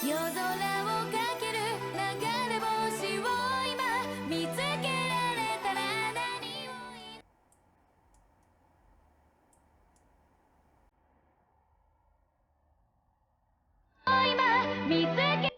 夜空をかける流れ星を今見つけられたら何を今見つけ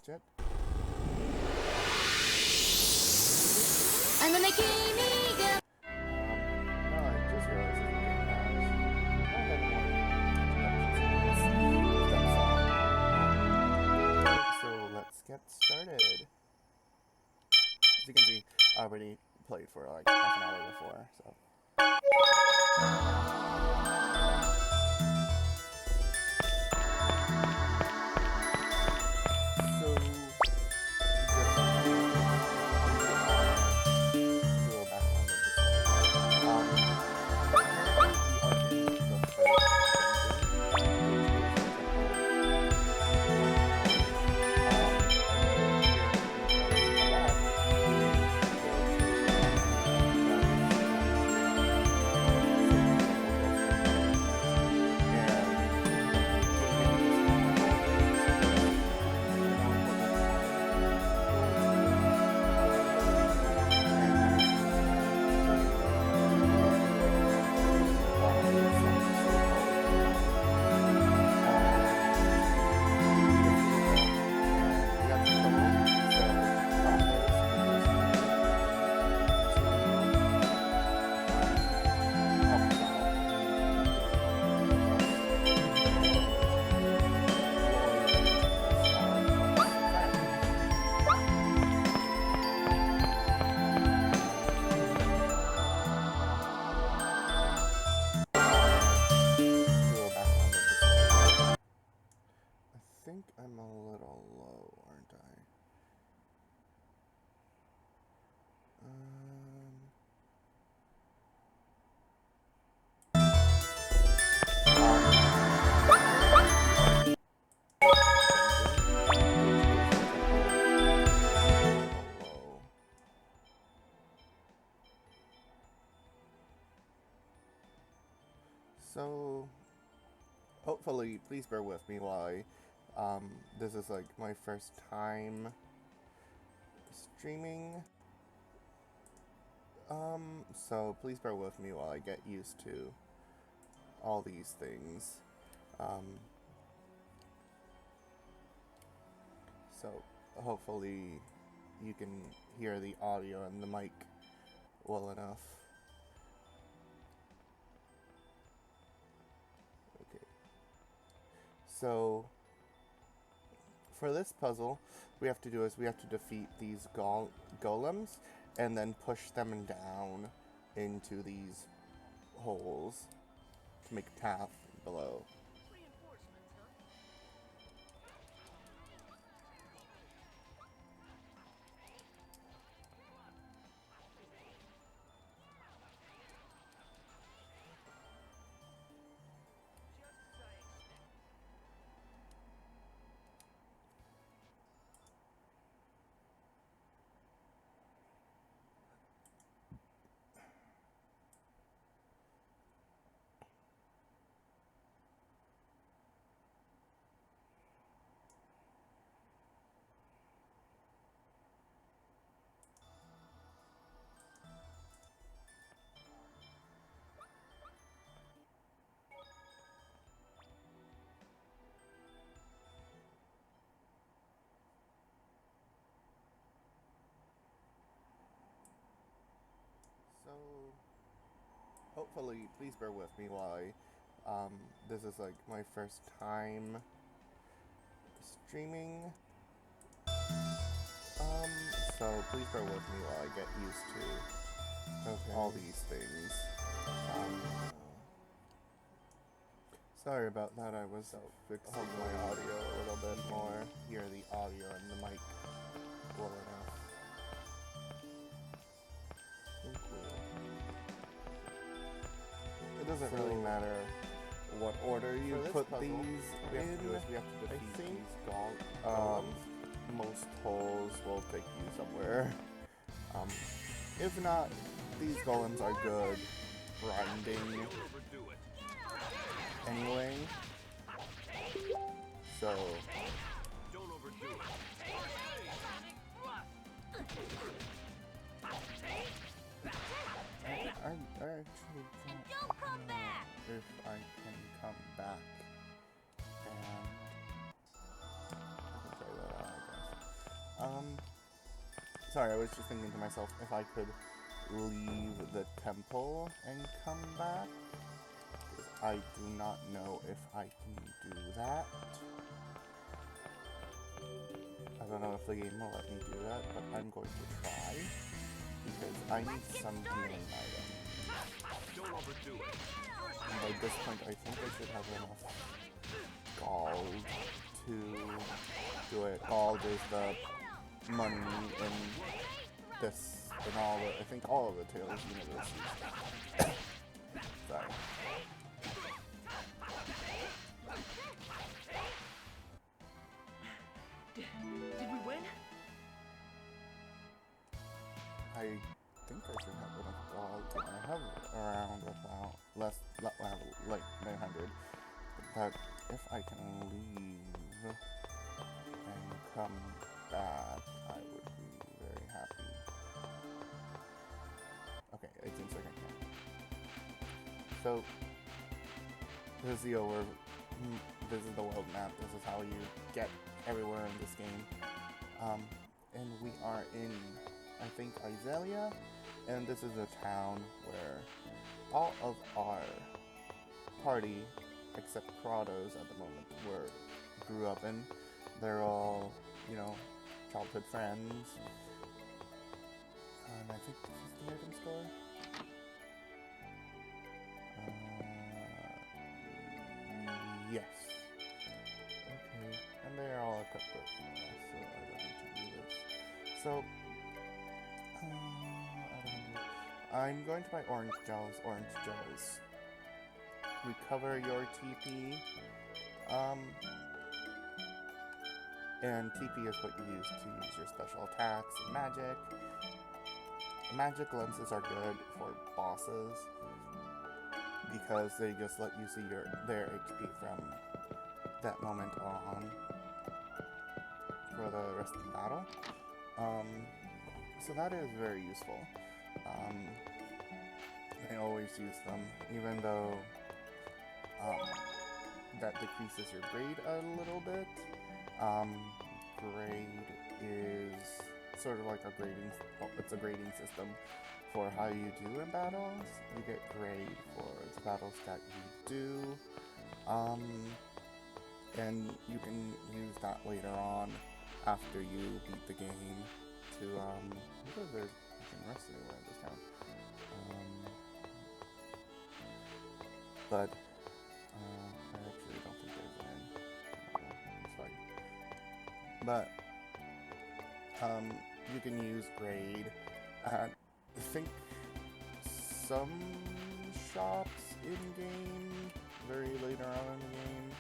it. あのね君が No, I just realized this game has that song. So let's get started. As you can see, I already played for like half an hour before, so. So, hopefully, please bear with me while this is like my first time streaming. So please bear with me while I get used to all these things. So hopefully you can hear the audio and the mic well enough. Okay. So for this puzzle, we have to defeat these golems and then push them down into these holes to make a path below. So, hopefully, please bear with me while this is like my first time streaming. So please bear with me while I get used to all these things. Sorry about that, I was fixing my audio a little bit more. Hear the audio and the mic well enough. It doesn't really matter what order you put these in. We have to defeat these golems. Most holes will take you somewhere. If not, these golems are good grinding anyway. So don't overdo it. I actually don't know if I can come back and I can try that out, I guess. Sorry, I was just thinking to myself if I could leave the temple and come back. I do not know if I can do that. I don't know if the game will let me do that, but I'm going to try because I need some healing items. Don't overdo it. And by this point, I think I should have enough gold to do it. Gold is the money in this, in all the, I think all of the Tales universes. Sorry. Did we win? I think I should have enough gold. I have around about like 900. But if I can leave and come back, I would be very happy. Okay, it seems like I can. So this is the world map. This is how you get everywhere in this game. And we are in, I think, Iselia, and this is a town where all of our party, except Kratos at the moment, grew up in. They're all, you know, childhood friends. And I think this is the item store. Yes. Okay. And they're all equipped with so I don't need to do this. So, I'm going to buy orange gels. Recover your TP. And TP is what you use to use your special attacks and magic. Magic lenses are good for bosses. because they just let you see their HP from that moment on for the rest of the battle. So that is very useful. I always use them, even though that decreases your grade a little bit. Grade is sort of like a grading, it's a grading system for how you do in battles. You get grade for the battles that you do, and you can use that later on after you beat the game to, what is there? You can rest anywhere in this town. But I actually don't think there's an end. It's fine. But you can use grade at, I think, some shops in game, very later on in the game,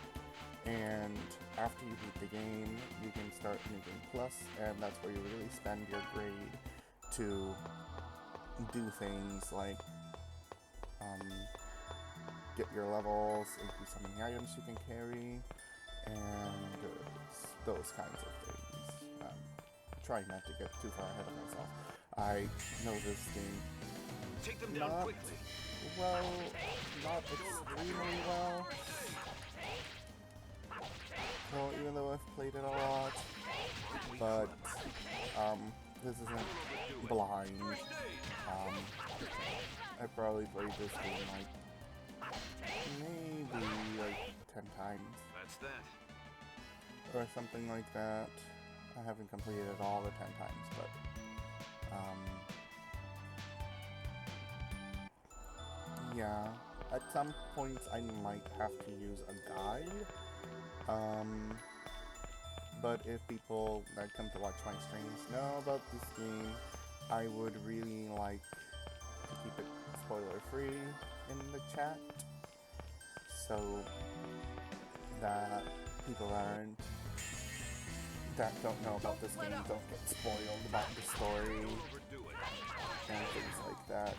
and after you beat the game, you can start making plus, and that's where you really spend your grade to do things like get your levels, increase how many items you can carry, and those kinds of things. Trying not to get too far ahead of myself. I know this game Take them down not quickly. well, not extremely well. Well, even though I've played it a lot, but this isn't blind. I probably played this game like maybe like 10 times That's that. or something like that. I haven't completed it all the 10 times, but yeah, at some points I might have to use a guide. But if people that come to watch my streams know about this game, I would really like to keep it spoiler free in the chat, so that people that don't know about this game don't get spoiled about the story Overdo it. and things like that.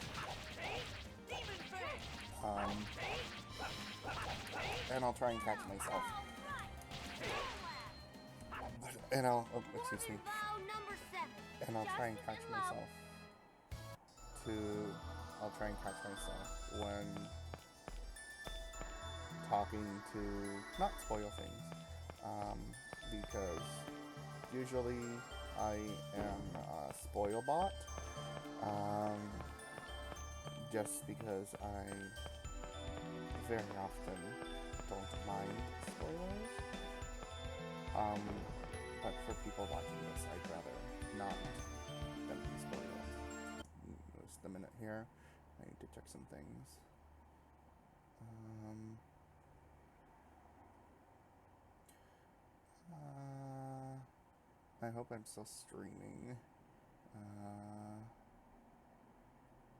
And I'll try and catch myself. And I'll try and catch myself when talking to not spoil things, because usually I am a spoil bot, just because I very often don't mind spoilers. But for people watching this, I'd rather not them be spoiled. Just a minute here. I need to check some things. I hope I'm still streaming.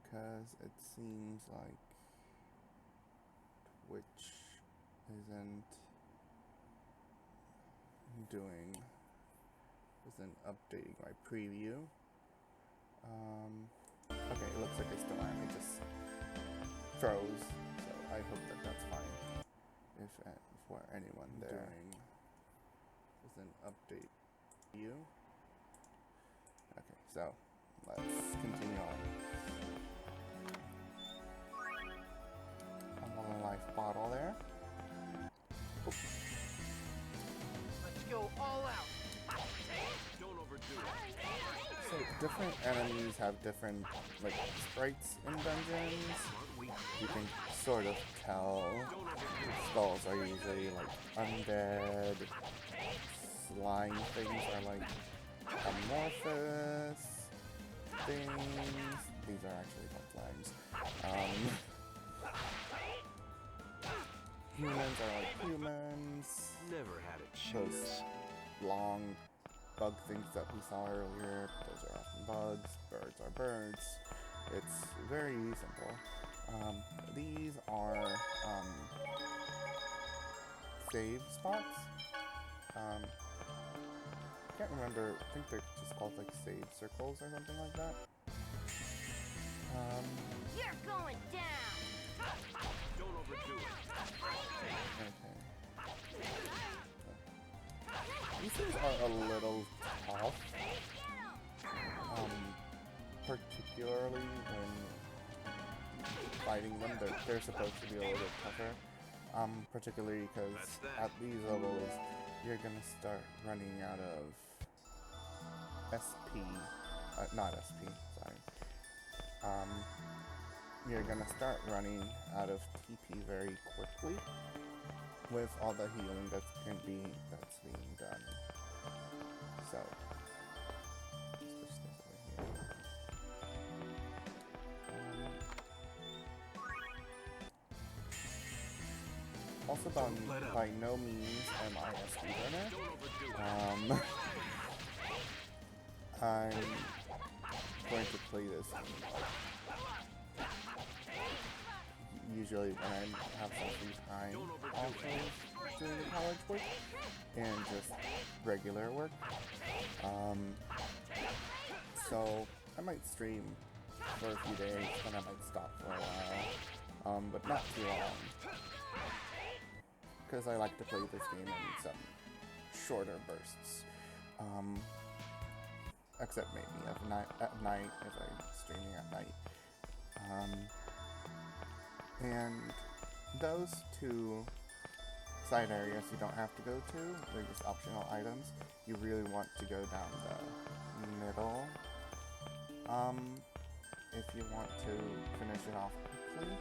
Because it seems like Twitch isn't updating my preview. Okay, it looks like I still am. It just froze, so I hope that that's fine. If for anyone there isn't update you. Okay, so let's continue on. Another life bottle there. Oops. Let's go all out. Don't overdo it. So different enemies have different like sprites in dungeons. You can sort of tell. Skulls are usually like undead. Slime things are like amorphous things. These are actually called slimes. Humans are like humans. Never had a Those chance. long bug things that we saw earlier, those are often bugs. Birds are birds. It's very simple. These are save spots. Can't remember. I think they're just called like save circles or something like that. You're going down. Don't overdo it. Okay. These things are a little tough. Particularly when fighting them, they're supposed to be a little bit tougher. Particularly because That's that. at these levels, you're gonna start running out of SP, not SP, sorry. You're gonna start running out of TP very quickly with all the healing that's being done. So, let's push this over here. Also, by no means am I a speedrunner. Don't overdo it. I'm going to play this usually when I have some free time also doing college work and just regular work. So I might stream for a few days, then I might stop for a while, but not too long. Because I like to play this game in some shorter bursts. Except maybe at night if I'm streaming at night. And those two side areas you don't have to go to, they're just optional items. You really want to go down the middle if you want to finish it off quickly.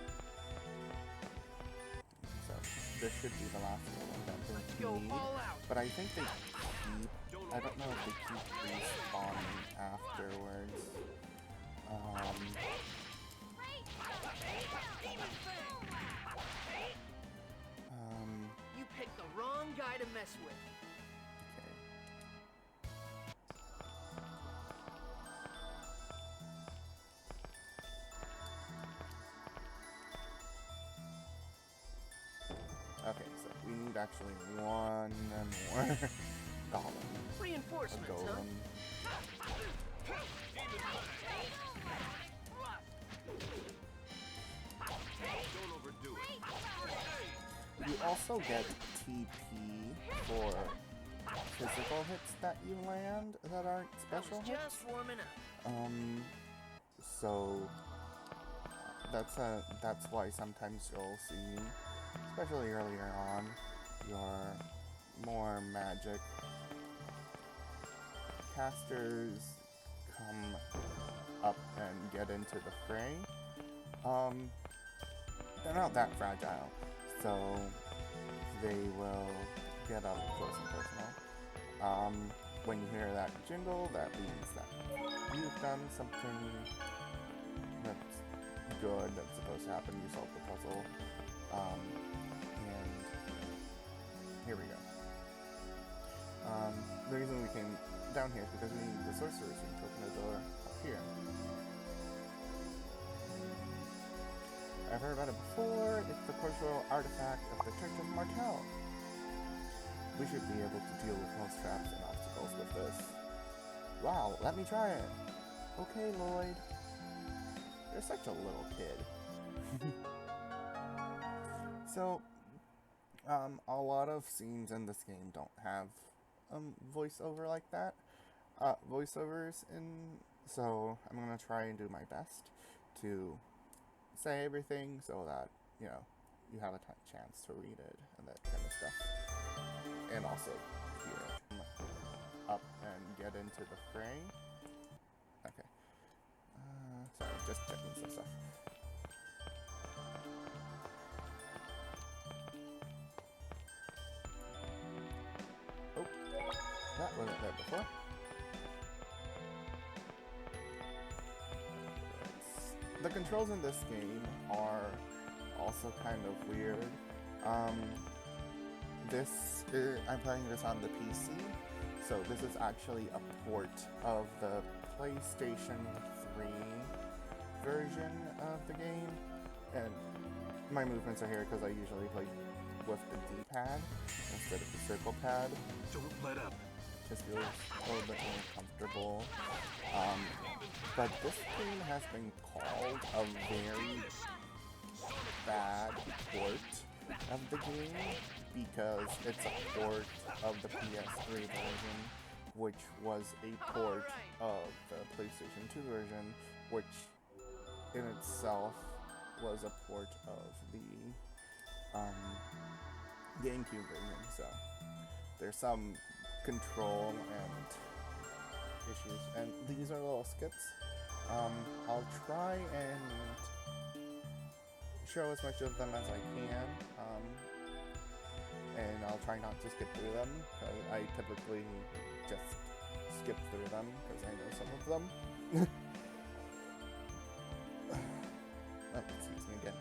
So this should be the last one that we need. But I think they keep, I don't know if they keep respawning afterwards. You picked the wrong guy to mess with. Okay, so we need actually one more golem. Reinforcements, A golem. Don't overdo it. You also get TP for physical hits that you land that aren't special hits. Just warming up. So that's why sometimes you'll see, especially earlier on, your more magic casters come up and get into the fray. They're not that fragile, so they will get up close and personal. When you hear that jingle, that means that you've done something that's good that's supposed to happen. You solved the puzzle. And here we go. The reason we came down here is because we need the sorcerer's ring to open the door up here. I've heard about it before. It's the cultural artifact of the Church of Martel. We should be able to deal with most traps and obstacles with this. Wow, let me try it. Okay, Lloyd. You're such a little kid. So, a lot of scenes in this game don't have voiceover like that. Voiceovers so I'm gonna try and do my best to say everything so that, you know, you have a chance to read it and that kind of stuff. And also hear it. Up and get into the fray. Okay. Sorry, just checking some stuff. Oh, that wasn't there before. The controls in this game are also kind of weird. I'm playing this on the PC, so this is actually a port of the PlayStation 3 version of the game, and my movements are here because I usually play with the D-pad instead of the circle pad. Don't let up. Just feels a little bit more comfortable. But this game has been called a very bad port of the game because it's a port of the PS3 version, which was a port of the PlayStation 2 version, which in itself was a port of the GameCube version. So there's some control and issues, and these are little skits. I'll try and show as much of them as I can, and I'll try not to skip through them, because I typically just skip through them, because I know some of them. Oh, excuse me again.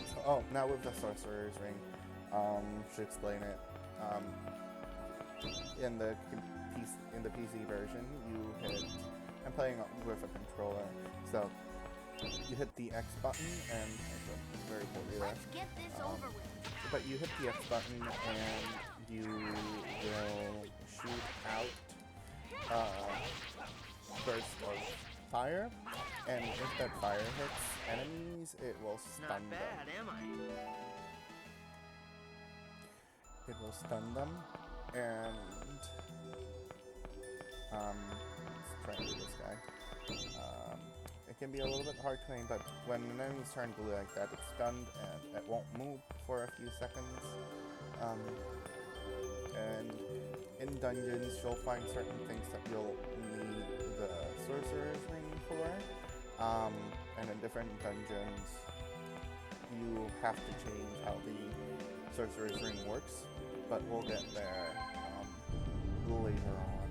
So, oh, now with the Sorcerer's Ring, should explain it. In the PC version, you hit. I'm playing with a controller, so you hit the X button and it's very poorly there. Let's get this over with. But you hit the X button and you will shoot out burst of fire, and if that fire hits enemies, it will stun Not them. bad, am I? It will stun them, and let's try to do this guy. It can be a little bit hard to aim, but when an enemy's turn blue like that, it's stunned and it won't move for a few seconds. And in dungeons, you'll find certain things that you'll need the Sorcerer's Ring for. And in different dungeons, you have to change how the Sorcerer's Ring works, but we'll get there later on.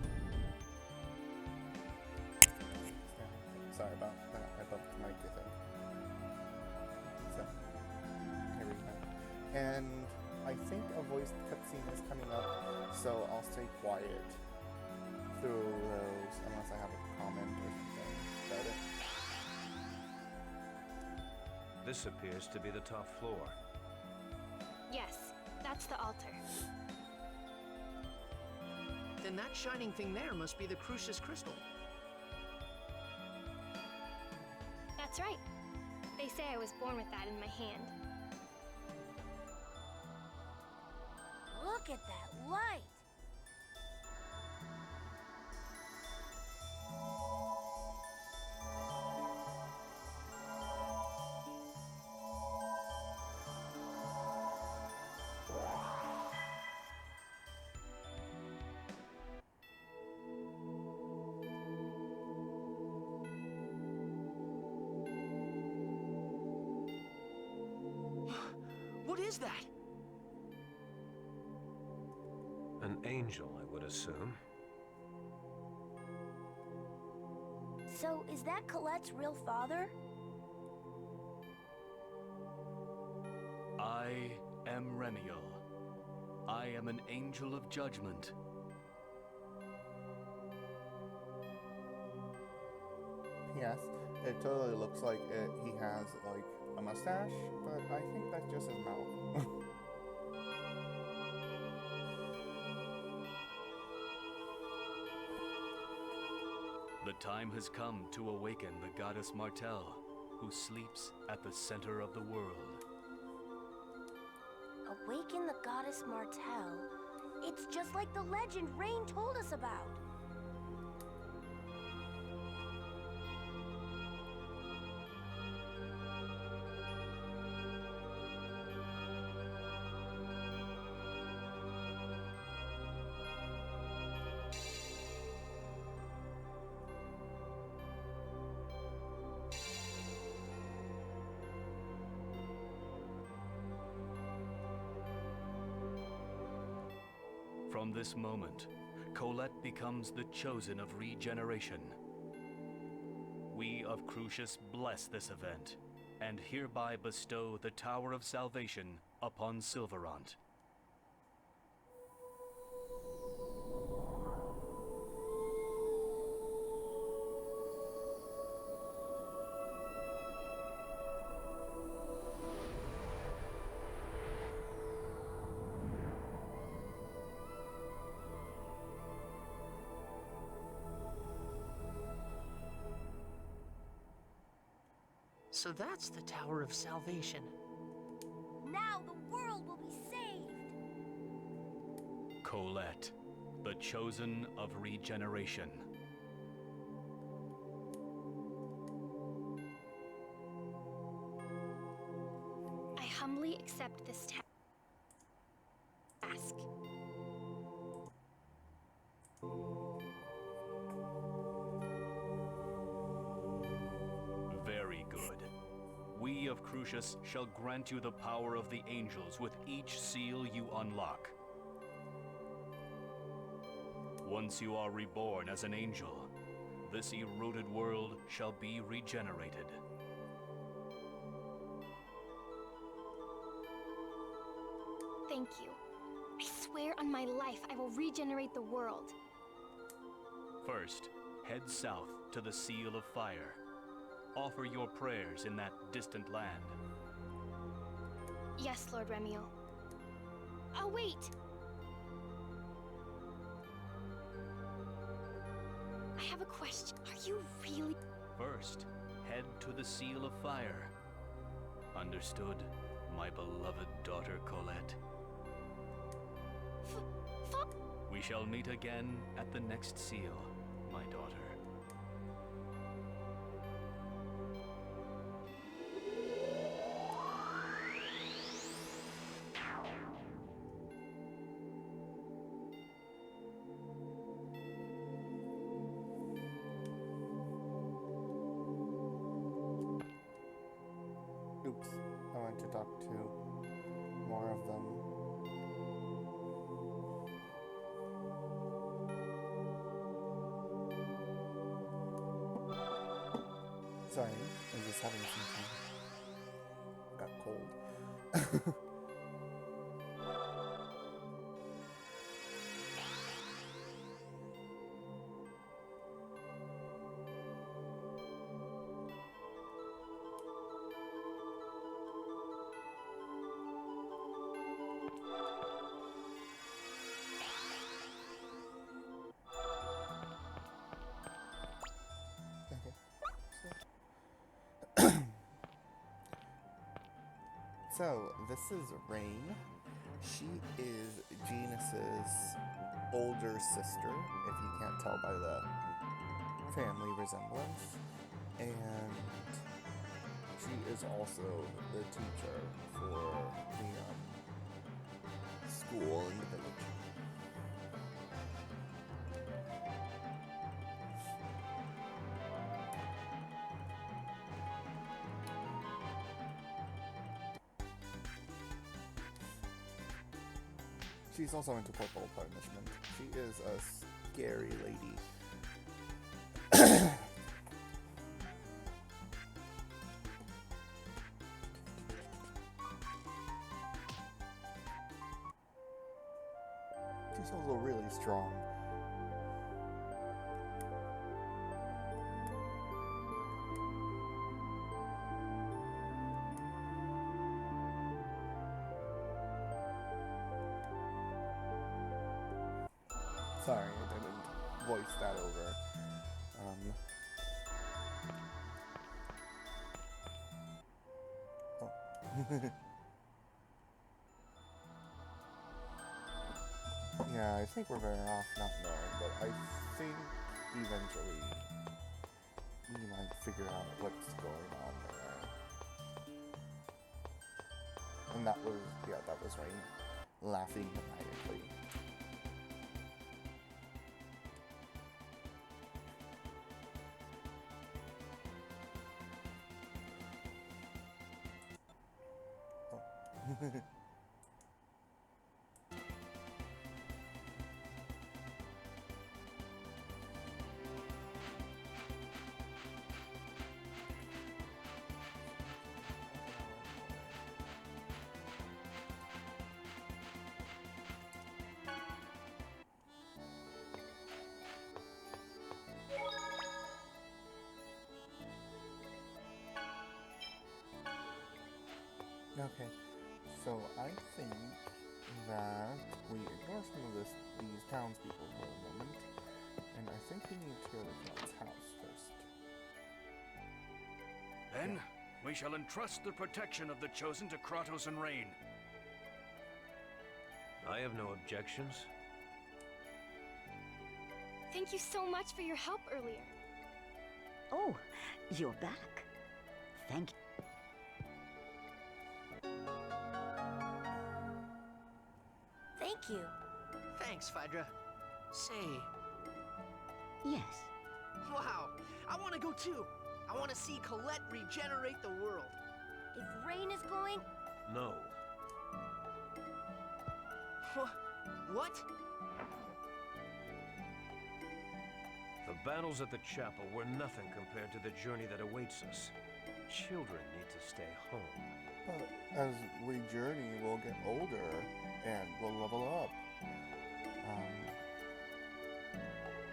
Sorry about that. I bumped the mic, I think. So, here we go. And I think a voiced cutscene is coming up, so I'll stay quiet through those unless I have a comment or something about it. This appears to be the top floor. Yes, that's the altar. Then that shining thing there must be the Crucius Crystal. That's right. They say I was born with that in my hand. Look at that light. What is that? An angel, I would assume. So, is that Colette's real father? I am Remiel. I am an angel of judgment. Yes, it totally looks like he has, like, a mustache, but I think that's just his mouth. The time has come to awaken the goddess Martel, who sleeps at the center of the world. Awaken the goddess Martel. It's just like the legend Rain told us about. From this moment, Colette becomes the chosen of regeneration. We of Crucius bless this event, and hereby bestow the Tower of Salvation upon Silverant. So that's the Tower of Salvation. Now the world will be saved! Colette, the chosen of regeneration. I humbly accept this task. Very good. We of Crucius shall grant you the power of the angels with each seal you unlock. Once you are reborn as an angel, this eroded world shall be regenerated. Thank you. I swear on my life I will regenerate the world. First, head south to the Seal of Fire. Offer your prayers in that distant land. Yes, Lord Remiel. Oh, wait! I have a question. Are you really... First, head to the Seal of Fire. Understood, my beloved daughter Colette? We shall meet again at the next seal, my daughter. Oops, I went to talk to more of them. Sorry, I'm just having some tea. Got cold. So, this is Rain. She is Genus's older sister, if you can't tell by the family resemblance. And she is also the teacher for the school in the village. She's also into corporal punishment. She is a scary lady. She's also really strong. Sorry, I didn't voice that over. Oh. Yeah, I think we're better off not knowing, but I think eventually we might figure out what's going on there. And that was Rain laughing maniacally. Oh. Okay, so I think that we ignore some of these townspeople for a moment, and I think we need to go to John's house first. Then, we shall entrust the protection of the Chosen to Kratos and Rain. I have no objections. Thank you so much for your help earlier. Oh, you're back. Thank you. Thank you. Thanks, Phaedra. Say, Yes. wow, I want to go too. I want to see Colette regenerate the world. If Rain is going, No. What? The battles at the chapel were nothing compared to the journey that awaits us. Children need to stay home. But as we journey, we'll get older and we'll level up.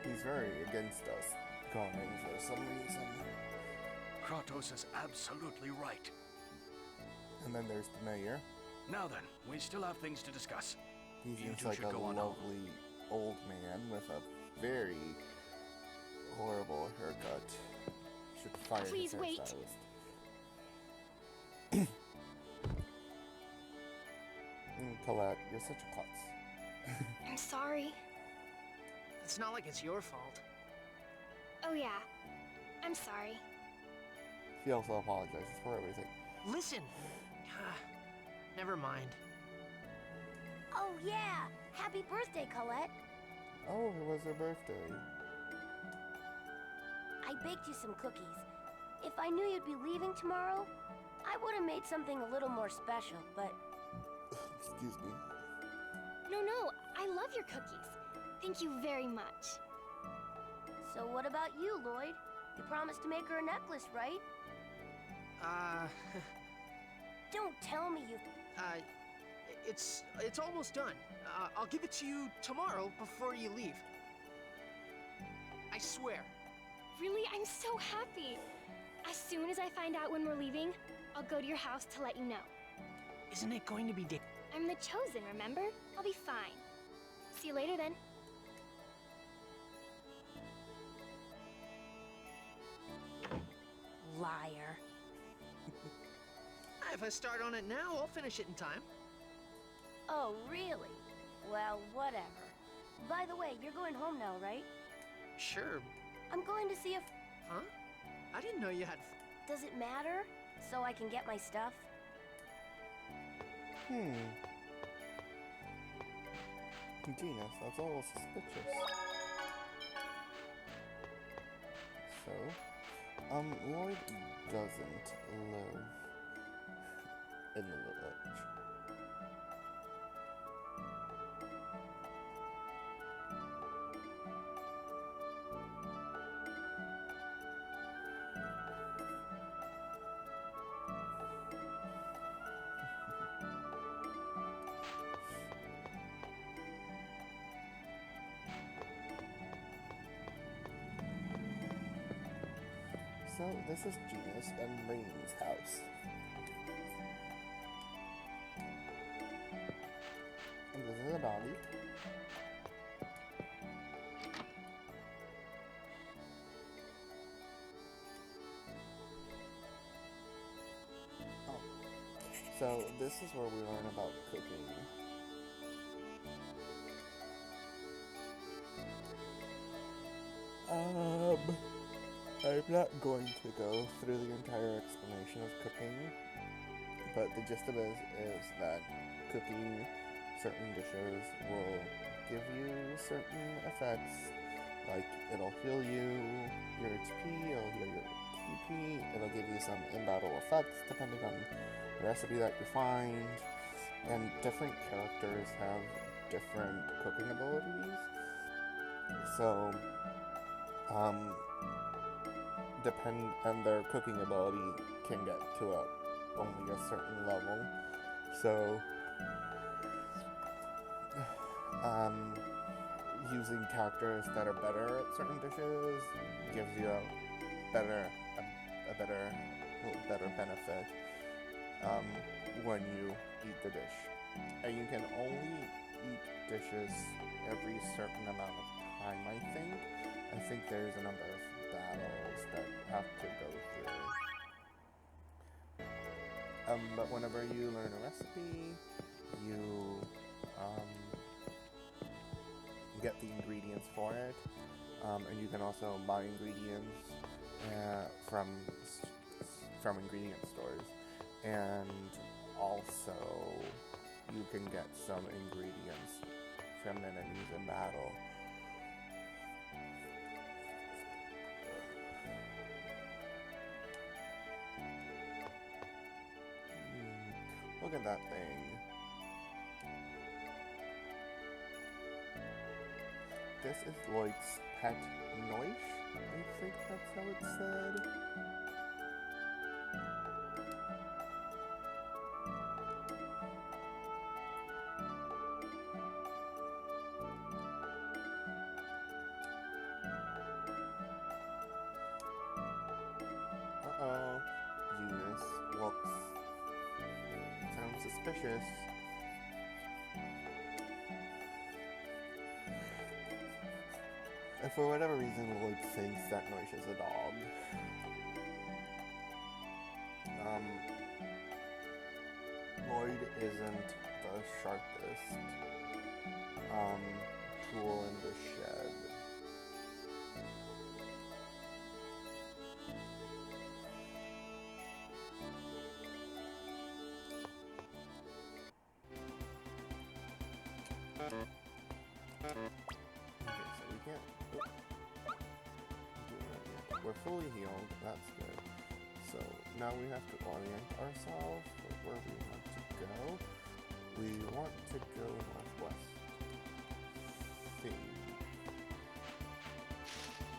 He's very against us going for some reason. Kratos is absolutely right. And then there's the mayor. Now then, we still have things to discuss. He You seems two like should a go on home. lovely old man with a very horrible haircut. Should fire Please his wait. hairstylist. Colette, you're such a klutz. I'm sorry. It's not like it's your fault. Oh yeah, I'm sorry. He also apologizes for everything. Listen. Never mind. oh yeah, happy birthday, Colette. Oh, it was her birthday. I baked you some cookies. If I knew you'd be leaving tomorrow, I would have made something a little more special, but Excuse me. No, I love your cookies. Thank you very much. so what about you, Lloyd? You promised to make her a necklace, right? Don't tell me you... It's almost done. I'll give it to you tomorrow before you leave. I swear. Really, I'm so happy. As soon as I find out when we're leaving, I'll go to your house to let you know. Isn't it going to be I'm the Chosen, remember? I'll be fine. See you later then. Liar. If I start on it now, I'll finish it in time. Oh, really? Well, whatever. By the way, you're going home now, right? Sure. I'm going to see if... Huh? I didn't know you had... Does it matter? So I can get my stuff? Genius, that's a little suspicious. So, Lloyd doesn't live in the village. So, this is Gina's and Rain's house. And this is a doggy. Oh. So, this is where we learn about cooking. I'm not going to go through the entire explanation of cooking, but the gist of it is that cooking certain dishes will give you certain effects, like it'll heal you, your HP, it'll heal your TP, it'll give you some in-battle effects depending on the recipe that you find, and different characters have different cooking abilities, so, and their cooking ability can get to only a certain level. So, using characters that are better at certain dishes gives you a better benefit when you eat the dish. And you can only eat dishes every certain amount of time, I think. I think there's a number of battles that have to go through. But whenever you learn a recipe, you get the ingredients for it, and you can also buy ingredients from ingredient stores, and also you can get some ingredients from enemies in battle. Look at that thing. This is Lloyd's pet Noish. I think that's how it's said. Uh-oh. Genius sounds suspicious. And for whatever reason, Lloyd thinks that Noish is a dog. Lloyd isn't the sharpest tool in the shed. Okay, so we can't. We're fully healed, that's good. So now we have to orient ourselves for where we want to go. We want to go northwest.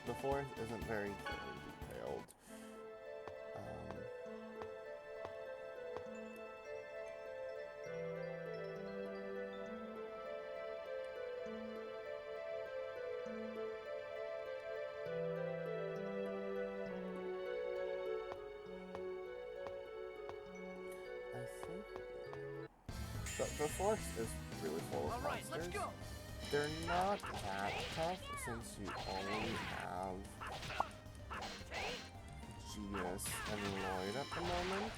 The forest isn't very detailed. The forest is really full of monsters. Let's go. They're not that tough since you only have Genius and Lloyd at the moment.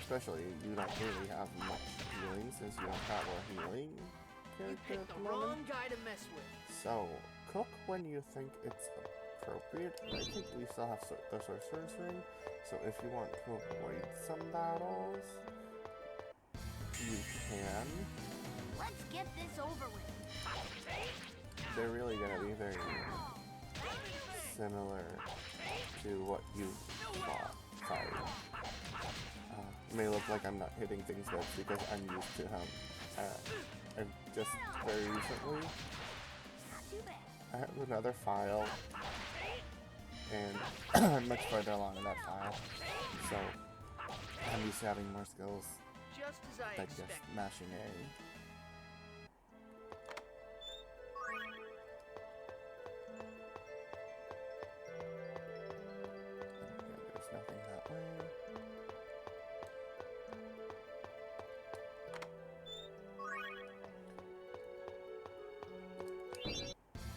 Especially, you don't really have much healing since you don't have a healing You character at picked the the wrong moment. guy to mess with. So, cook when you think it's appropriate. I think we still have the Sorcerer's Ring, so if you want to avoid some battles, you can. Let's get this over with. They're really going to be very similar to what you fought. Sorry. It may look like I'm not hitting things, but it's because I'm used to him. And just very recently, I have another file, and I'm much further along in that file, so I'm used to having more skills Just as I than expected. just mashing A. Yeah, there's nothing that way.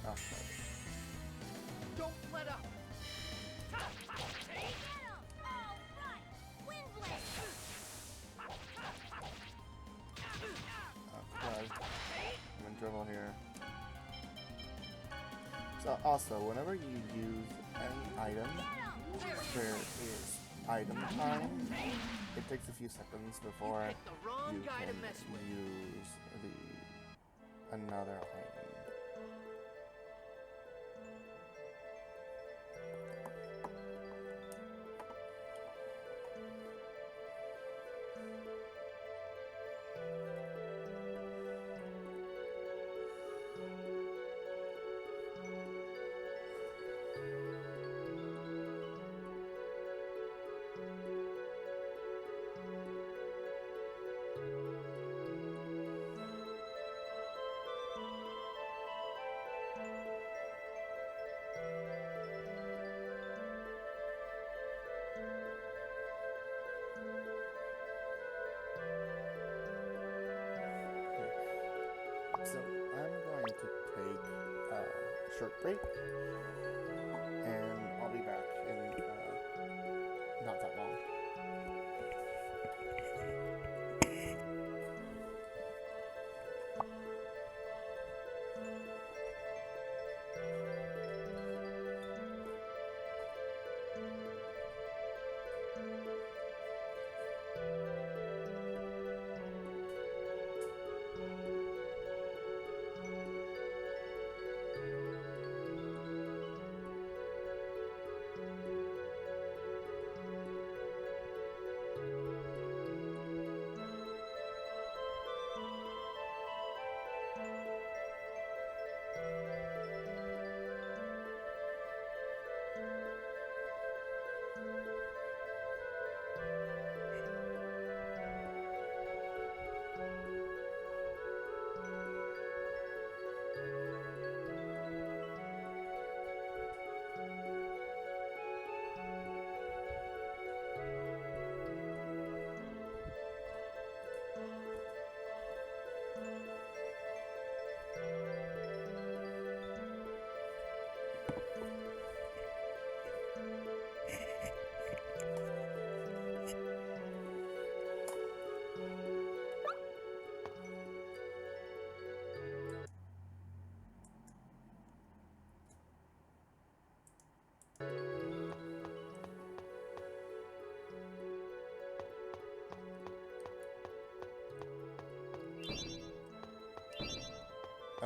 Oh, Don't let up. okay. I'm in trouble here. So also, whenever you use any item, there is item time. It takes a few seconds before Picked the wrong you guy can to mess with. use another item. So I'm going to take a short break, and I'll be back in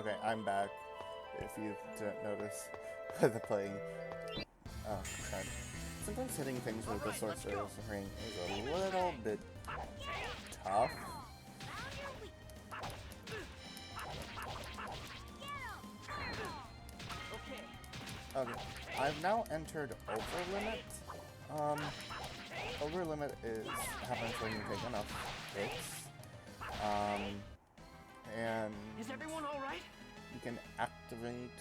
Okay, I'm back. If you didn't notice the playing. Oh, God. Sometimes hitting things with the sorcerer's ring is a little bit tough. Okay, I've now entered over limit. Over limit happens when you take enough hits. And Is everyone all right? you can activate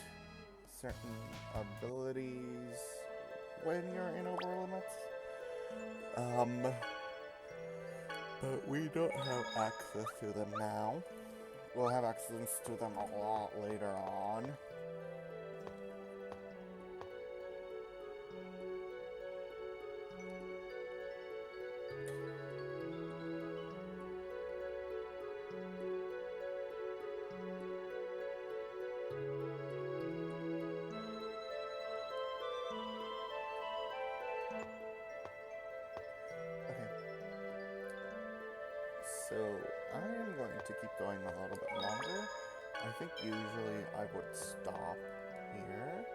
certain abilities when you're in over limits. But we don't have access to them now. We'll have access to them a lot later on. So, I am going to keep going a little bit longer. I think usually I would stop here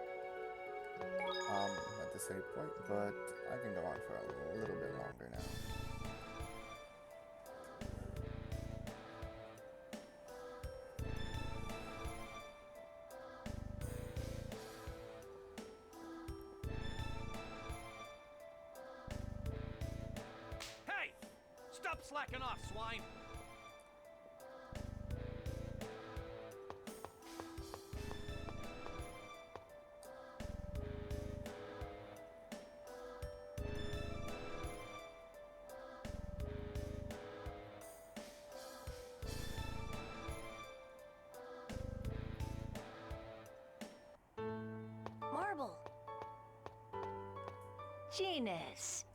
at the save point, but I can go on for a little bit longer now. Hey! Stop slacking off, swine! Marble. Genus.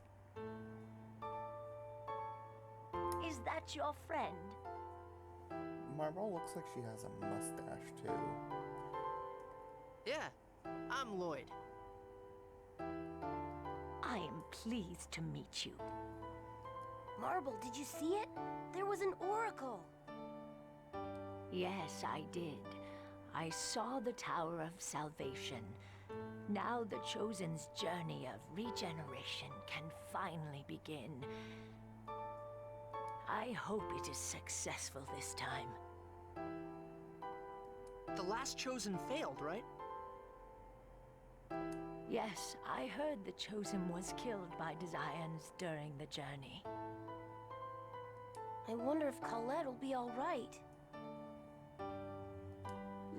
Is that your friend? Marble looks like she has a mustache too. Yeah, I'm Lloyd. I am pleased to meet you. Marble, did you see it? There was an oracle. Yes, I did. I saw the Tower of Salvation. Now the Chosen's journey of regeneration can finally begin. I hope it is successful this time. The last Chosen failed, right? Yes, I heard the Chosen was killed by Desians during the journey. I wonder if Colette will be all right.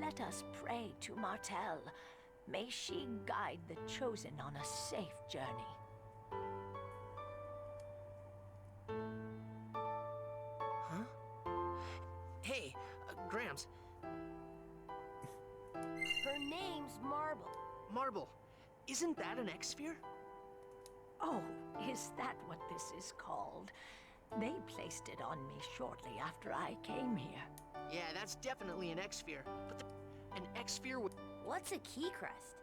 Let us pray to Martel. May she guide the Chosen on a safe journey. Huh? Hey, Grams. Her name's Marble. Marble, isn't that an X-Sphere? Oh, is that what this is called? They placed it on me shortly after I came here. Yeah, that's definitely an X-Sphere. But an X-Sphere with... What's a key crest?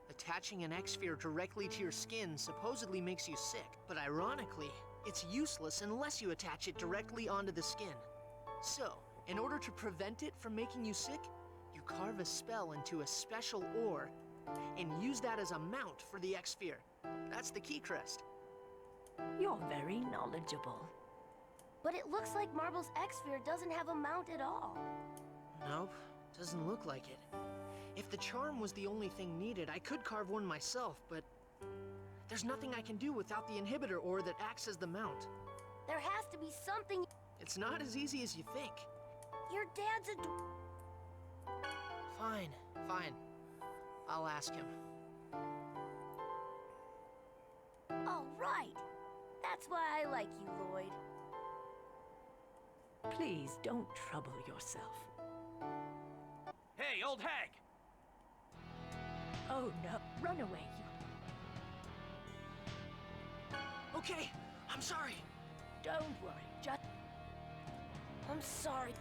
Attaching an X-Sphere directly to your skin supposedly makes you sick. But ironically, it's useless unless you attach it directly onto the skin. So, in order to prevent it from making you sick, you carve a spell into a special ore and use that as a mount for the X-Sphere. That's the key crest. You're very knowledgeable. But it looks like Marble's X-Sphere doesn't have a mount at all. Nope, doesn't look like it. If the charm was the only thing needed, I could carve one myself, but there's nothing I can do without the inhibitor ore that acts as the mount. There has to be something. It's not as easy as you think. Your dad's a... Fine, fine. I'll ask him. All right. That's why I like you, Lloyd. Please don't trouble yourself. Hey, old hag! Oh no, run away, you. Okay, I'm sorry. Don't worry, just... I'm sorry.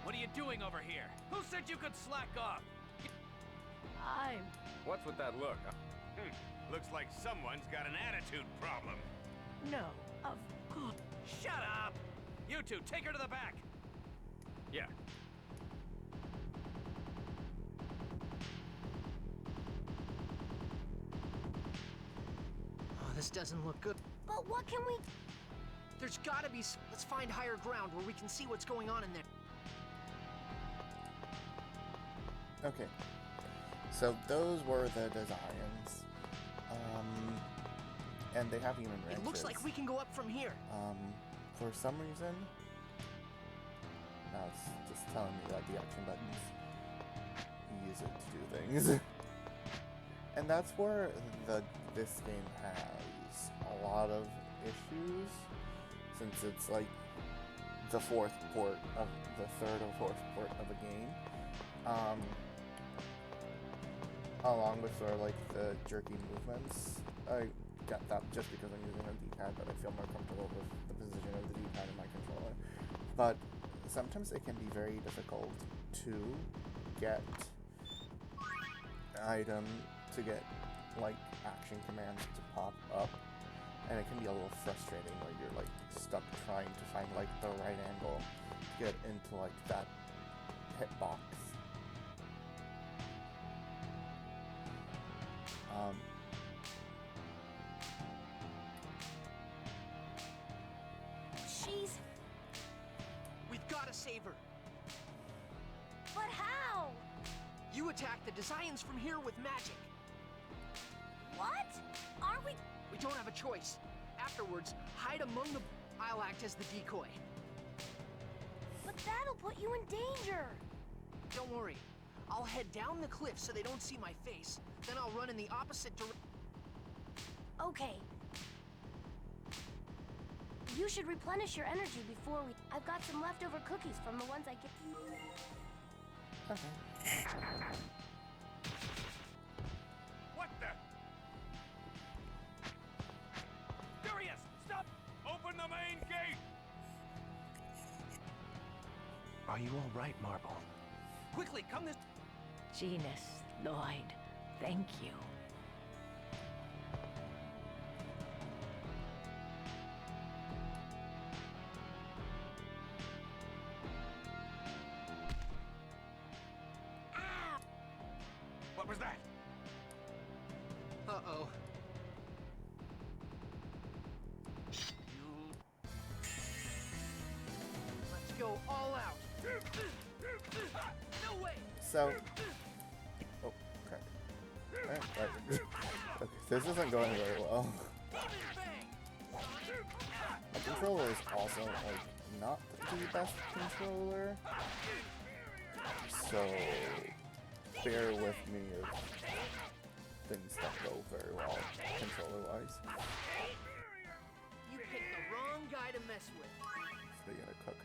What are you doing over here? Who said you could slack off? I'm... What's with that look? Looks like someone's got an attitude problem. No, of course. Shut up! You two, take her to the back! Yeah. Oh, this doesn't look good. But what can we... There's gotta be let's find higher ground where we can see what's going on in there. Okay. So those were the designs. And they have human wrenches. It looks like we can go up from here. For some reason... Now it's just telling me that the action buttons use it to do things. And that's where this game has a lot of issues, since it's like the third or fourth port of a game. Along with sort of like the jerky movements. I got that just because I'm using a D-pad, but I feel more comfortable with the position of the D-pad in my controller. But sometimes it can be very difficult to get like action commands to pop up, and it can be a little frustrating where you're like stuck trying to find like the right angle to get into like that hitbox. We've gotta save her. But how? You attack the designs from here with magic. What? Aren't we... We don't have a choice. Afterwards, hide among the... I'll act as the decoy. But that'll put you in danger. Don't worry. I'll head down the cliff so they don't see my face. Then I'll run in the opposite direction. Okay. You should replenish your energy before we... I've got some leftover cookies from the ones I get... Okay. What the? Furious! Stop! Open the main gate! Are you all right, Marble? Quickly, come this... Genus, Lloyd, thank you. What was that? Uh-oh. Let's go all out. No way! So... Oh, crap. Okay, this isn't going very well. My controller is also, like, not the best controller. So... bear with me if things don't go very well, controller-wise. You picked the wrong guy to mess with. So you gotta cook.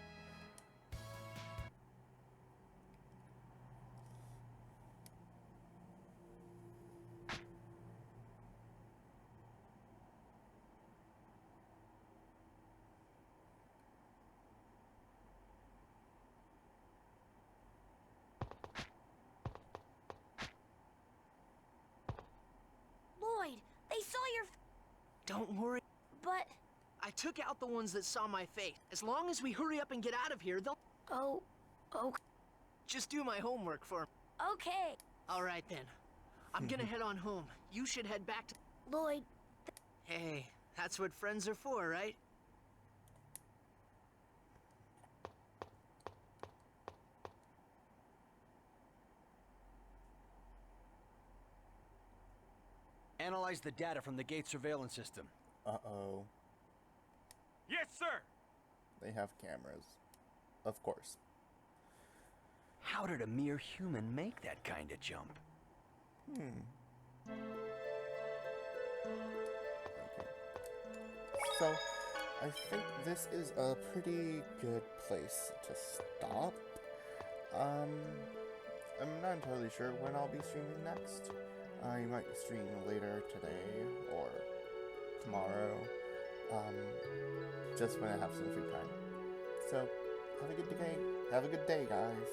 Lloyd, they saw your... Don't worry. But... I took out the ones that saw my face. As long as we hurry up and get out of here, they'll... Oh, Just do my homework for... okay. All right, then. I'm gonna head on home. You should head back to... Lloyd, Hey, that's what friends are for, right? Analyze the data from the gate surveillance system. Uh-oh. Yes, sir! They have cameras. Of course. How did a mere human make that kind of jump? Okay. So, I think this is a pretty good place to stop. I'm not entirely sure when I'll be streaming next. I might stream later today or tomorrow, just when I have some free time. So, have a good day, guys.